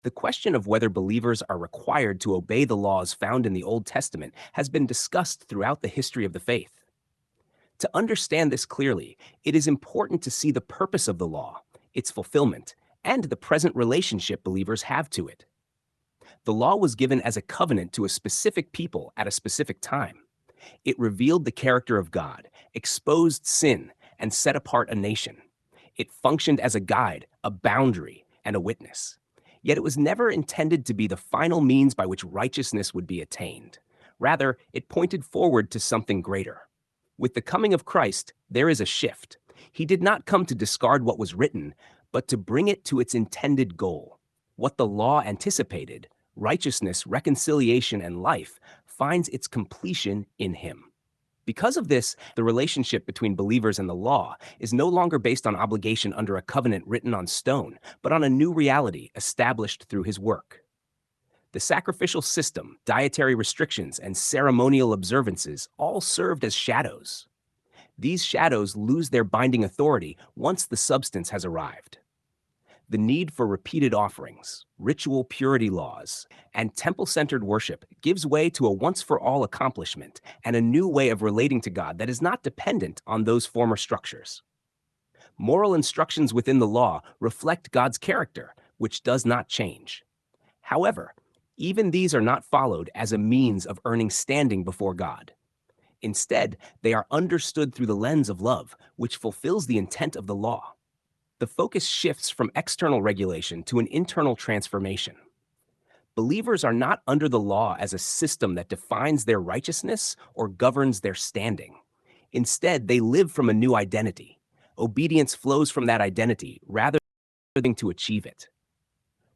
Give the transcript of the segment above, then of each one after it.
The question of whether believers are required to obey the laws found in the Old Testament has been discussed throughout the history of the faith. To understand this clearly, it is important to see the purpose of the law, its fulfillment, and the present relationship believers have to it. The law was given as a covenant to a specific people at a specific time. It revealed the character of God, exposed sin, and set apart a nation. It functioned as a guide, a boundary, and a witness. Yet it was never intended to be the final means by which righteousness would be attained. Rather, it pointed forward to something greater. With the coming of Christ, there is a shift. He did not come to discard what was written, but to bring it to its intended goal. What the law anticipated, righteousness, reconciliation, and life, finds its completion in him. Because of this, the relationship between believers and the law is no longer based on obligation under a covenant written on stone, but on a new reality established through his work. The sacrificial system, dietary restrictions, and ceremonial observances all served as shadows. These shadows lose their binding authority once the substance has arrived. The need for repeated offerings, ritual purity laws, and temple-centered worship gives way to a once-for-all accomplishment and a new way of relating to God that is not dependent on those former structures. Moral instructions within the law reflect God's character, which does not change. However, even these are not followed as a means of earning standing before God. Instead, they are understood through the lens of love, which fulfills the intent of the law. The focus shifts from external regulation to an internal transformation. Believers are not under the law as a system that defines their righteousness or governs their standing. Instead, they live from a new identity. Obedience flows from that identity rather than to achieve it.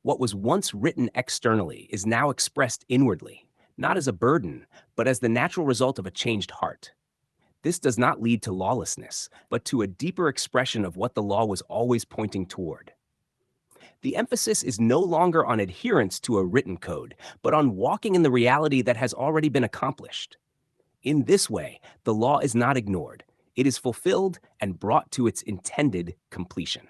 What was once written externally is now expressed inwardly, not as a burden, but as the natural result of a changed heart. This does not lead to lawlessness, but to a deeper expression of what the law was always pointing toward. The emphasis is no longer on adherence to a written code, but on walking in the reality that has already been accomplished. In this way, the law is not ignored. It is fulfilled and brought to its intended completion.